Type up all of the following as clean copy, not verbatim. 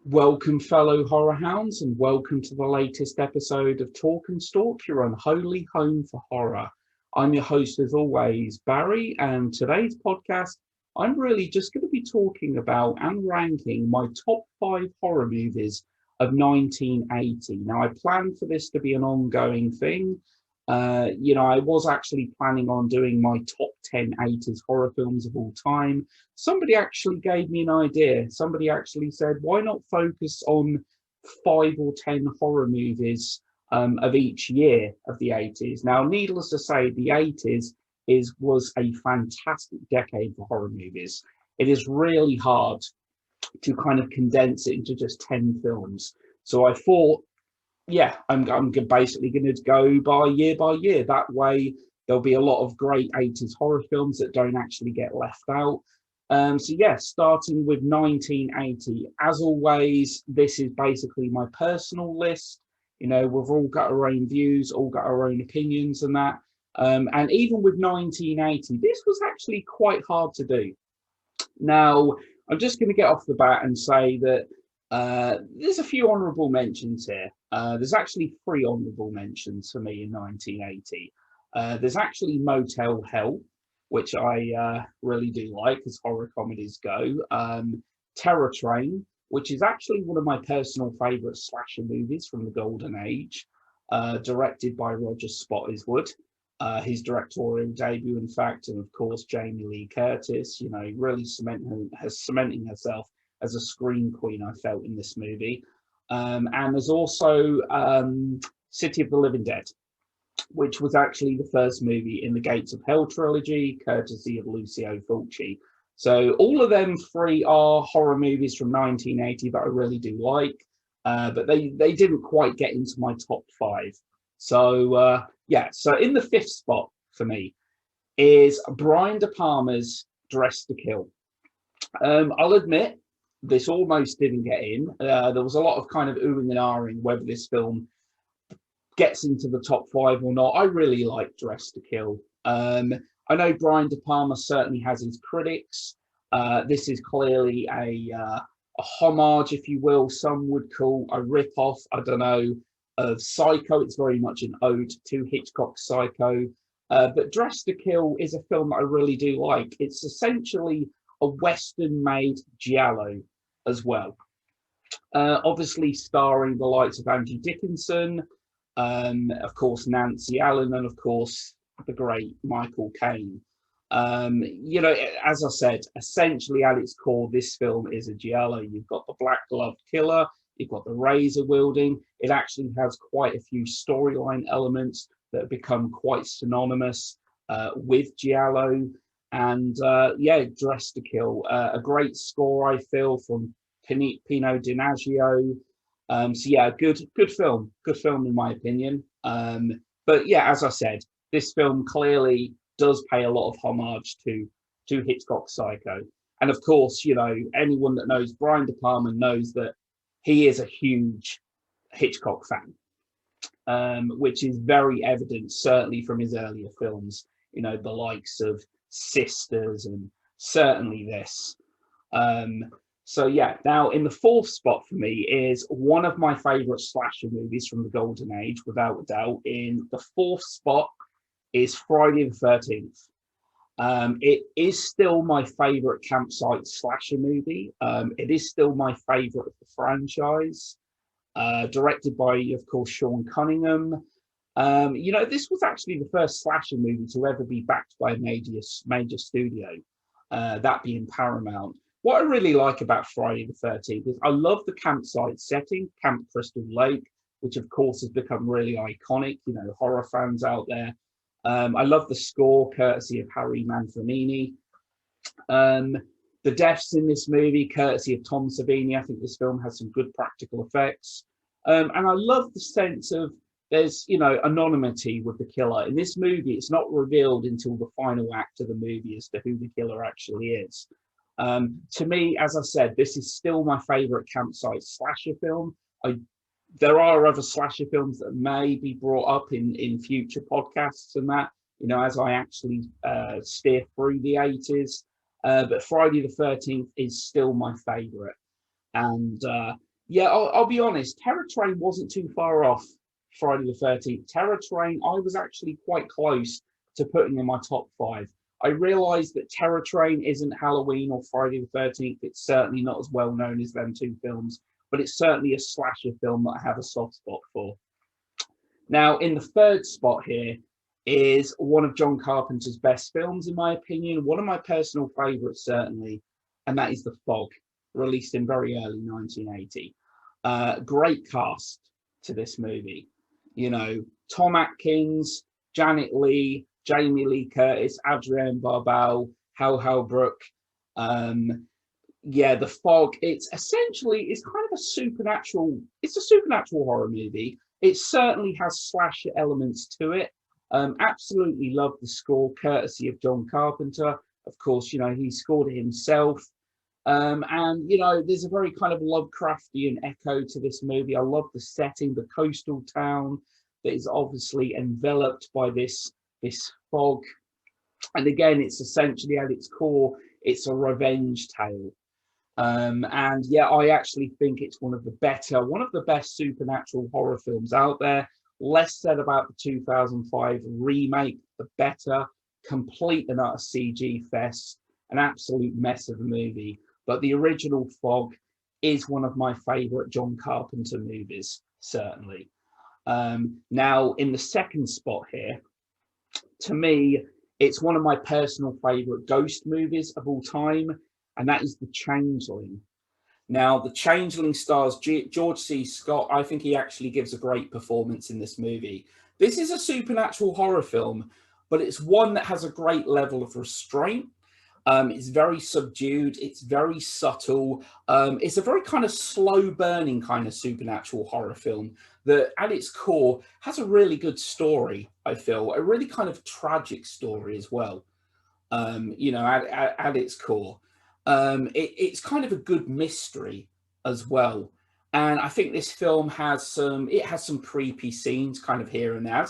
Welcome, fellow horror hounds, and welcome to the latest episode of Talk and Stalk, your unholy home for horror. I'm your host, as always, Barry, and today's podcast, I'm really just going to be talking about and ranking my top five horror movies of 1980. Now, I plan for this to be an ongoing thing. I was actually planning on doing my top 10 80s horror films of all time. Somebody actually gave me an idea. Somebody actually said, why not focus on 5 or 10 horror movies of each year of the 80s? Now, needless to say, the 80s was a fantastic decade for horror movies. It is really hard to kind of condense it into just 10 films. So I thought, yeah, I'm basically going to go by year. That way, there'll be a lot of great 80s horror films that don't actually get left out. Starting with 1980. As always, this is basically my personal list. You know, we've all got our own views, all got our own opinions and that. And even with 1980, this was actually quite hard to do. Now, I'm just going to get off the bat and say that there's a few honourable mentions here. There's actually three honourable mentions for me in 1980. There's actually Motel Hell, which I really do like as horror comedies go. Terror Train, which is actually one of my personal favourite slasher movies from the golden age, directed by Roger Spottiswoode. His directorial debut, in fact, and of course Jamie Lee Curtis, really cementing herself as a scream queen, I felt, in this movie. And there's also City of the Living Dead, which was actually the first movie in the Gates of Hell trilogy, courtesy of Lucio Fulci. So all of them three are horror movies from 1980 that I really do like, but they didn't quite get into my top five. So so in the fifth spot for me is Brian De Palma's Dressed to Kill. I'll admit, this almost didn't get in. There was a lot of kind of oohing and ahhing whether this film gets into the top five or not. I really like Dressed to Kill. I know Brian De Palma certainly has his critics. This is clearly a homage, if you will. Some would call a rip-off, I don't know, of Psycho. It's very much an ode to Hitchcock's Psycho. But Dressed to Kill is a film that I really do like. It's essentially a Western-made giallo as well. Obviously starring the likes of Angie Dickinson, of course Nancy Allen, and of course the great Michael Caine. As I said, essentially at its core, this film is a giallo. You've got the black gloved killer, you've got the razor wielding. It actually has quite a few storyline elements that have become quite synonymous with giallo. And Dressed to Kill, a great score, I feel, from Pino Donaggio. Good film in my opinion. As I said, this film clearly does pay a lot of homage to Hitchcock's Psycho. And of course, anyone that knows Brian De Palma knows that he is a huge Hitchcock fan, which is very evident, certainly from his earlier films, the likes of Sisters and certainly this. Now in the fourth spot for me is one of my favorite slasher movies from the golden age, without a doubt. In the fourth spot is Friday the 13th. It is still my favorite campsite slasher movie. It is still my favorite of the franchise. Directed by, of course, Sean Cunningham. This was actually the first slasher movie to ever be backed by a major studio, that being Paramount. What I really like about Friday the 13th is I love the campsite setting, Camp Crystal Lake, which of course has become really iconic, horror fans out there. I love the score, courtesy of Harry Manfredini. The deaths in this movie, courtesy of Tom Savini. I think this film has some good practical effects. And I love the sense of there's, anonymity with the killer. In this movie, it's not revealed until the final act of the movie as to who the killer actually is. To me, as I said, this is still my favorite campsite slasher film. There are other slasher films that may be brought up in future podcasts and that, as I actually steer through the 80s. But Friday the 13th is still my favorite. And Yeah, I'll be honest. Terror Train wasn't too far off Friday the 13th. Terror Train, I was actually quite close to putting in my top five. I realised that Terror Train isn't Halloween or Friday the 13th. It's certainly not as well known as them two films, but it's certainly a slasher film that I have a soft spot for. Now, in the third spot here is one of John Carpenter's best films, in my opinion, one of my personal favourites, certainly, and that is The Fog, released in very early 1980. Great cast to this movie. You know, Tom Atkins, Janet Leigh, Jamie Lee Curtis, Adrienne Barbeau, Hal Holbrook. Yeah, The Fog. It's kind of a supernatural. It's a supernatural horror movie. It certainly has slasher elements to it. Absolutely love the score, courtesy of John Carpenter. Of course, you know, he scored it himself. And, you know, there's a very kind of Lovecraftian echo to this movie. I love the setting, the coastal town that is obviously enveloped by this fog. And again, it's essentially at its core, it's a revenge tale. And yeah, I actually think it's one of the best supernatural horror films out there. Less said about the 2005 remake, the better, complete and utter CG fest, an absolute mess of a movie. But the original Fog is one of my favorite John Carpenter movies, certainly. Now, in the second spot here, to me, it's one of my personal favorite ghost movies of all time, and that is The Changeling. Now, The Changeling stars George C. Scott. I think he actually gives a great performance in this movie. This is a supernatural horror film, but it's one that has a great level of restraint. It's very subdued. It's very subtle. It's a very kind of slow burning kind of supernatural horror film that at its core has a really good story, I feel, a really kind of tragic story as well, you know, at its core. It's kind of a good mystery as well. And I think this film has some creepy scenes kind of here and there.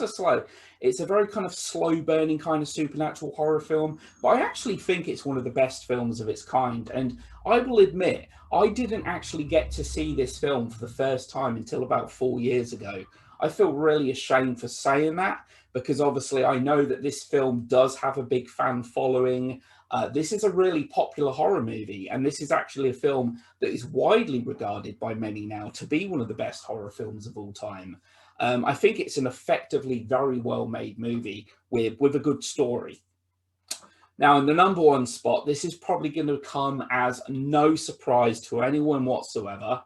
It's a very kind of slow burning kind of supernatural horror film, but I actually think it's one of the best films of its kind. And I will admit, I didn't actually get to see this film for the first time until about 4 years ago. I feel really ashamed for saying that because obviously I know that this film does have a big fan following. This is a really popular horror movie, and this is actually a film that is widely regarded by many now to be one of the best horror films of all time. I think it's an effectively very well made movie with a good story. Now, in the number one spot, this is probably going to come as no surprise to anyone whatsoever.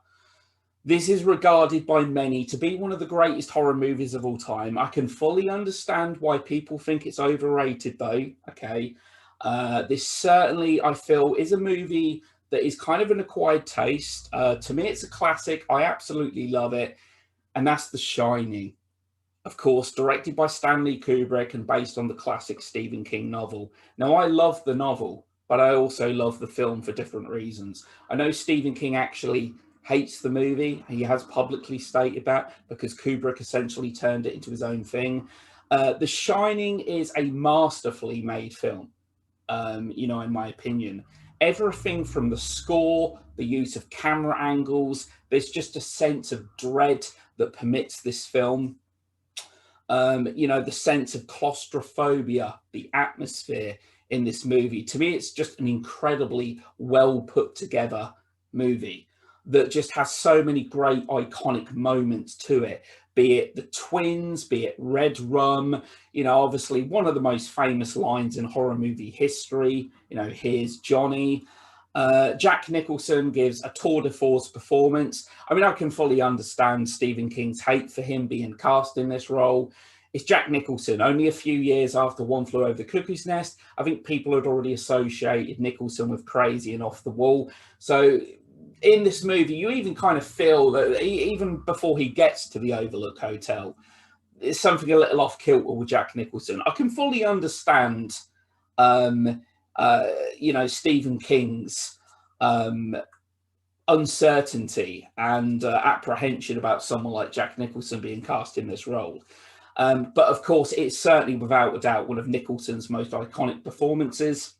This is regarded by many to be one of the greatest horror movies of all time. I can fully understand why people think it's overrated, though. Okay. This certainly, I feel, is a movie that is kind of an acquired taste. To me, it's a classic. I absolutely love it. And that's The Shining. Of course, directed by Stanley Kubrick and based on the classic Stephen King novel. Now, I love the novel, but I also love the film for different reasons. I know Stephen King actually hates the movie. He has publicly stated that because Kubrick essentially turned it into his own thing. The Shining is a masterfully made film. You know, in my opinion. Everything from the score, the use of camera angles, there's just a sense of dread that permits this film. You know, the sense of claustrophobia, the atmosphere in this movie. To me, it's just an incredibly well put together movie that just has so many great iconic moments to it, be it the twins, be it Red Rum, you know, obviously one of the most famous lines in horror movie history, you know, here's Johnny. Jack Nicholson gives a tour de force performance. I mean, I can fully understand Stephen King's hate for him being cast in this role. It's Jack Nicholson. Only a few years after One Flew Over the Cuckoo's Nest, I think people had already associated Nicholson with crazy and off the wall. So in this movie, you even kind of feel that even before he gets to the Overlook Hotel, it's something a little off kilter with Jack Nicholson. I can fully understand, you know, Stephen King's uncertainty and apprehension about someone like Jack Nicholson being cast in this role. But of course, it's certainly without a doubt one of Nicholson's most iconic performances.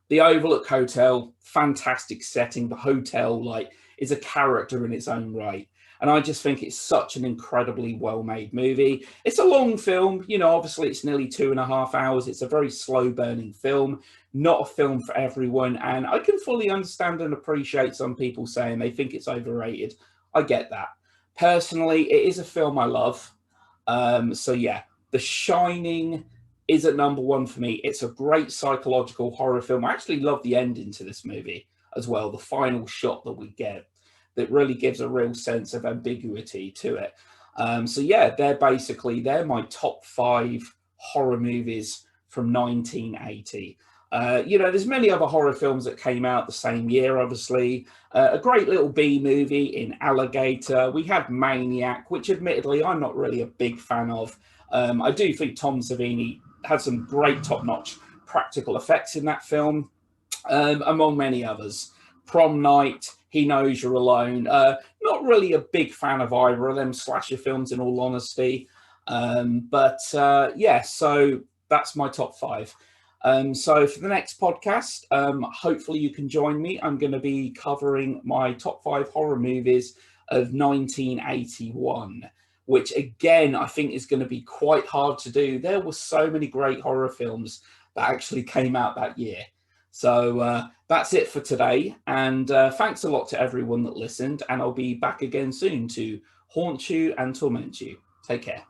The Overlook Hotel, fantastic setting. The hotel, like, is a character in its own right. And I just think it's such an incredibly well-made movie. It's a long film, obviously it's nearly 2.5 hours. It's a very slow-burning film, not a film for everyone. And I can fully understand and appreciate some people saying they think it's overrated. I get that. Personally, it is a film I love. So yeah, The Shining is at number one for me. It's a great psychological horror film. I actually love the ending to this movie as well, the final shot that we get that really gives a real sense of ambiguity to it. So yeah, they're my top 5 horror movies from 1980. There's many other horror films that came out the same year, obviously. A great little B movie in Alligator. We had Maniac, which admittedly I'm not really a big fan of. I do think Tom Savini had some great top-notch practical effects in that film, among many others. Prom Night, He Knows You're Alone. Not really a big fan of either of them slasher films, in all honesty. So that's my top 5. So for the next podcast, hopefully you can join me. I'm going to be covering my top 5 horror movies of 1981, which again, I think is going to be quite hard to do. There were so many great horror films that actually came out that year. So that's it for today. And thanks a lot to everyone that listened. And I'll be back again soon to haunt you and torment you. Take care.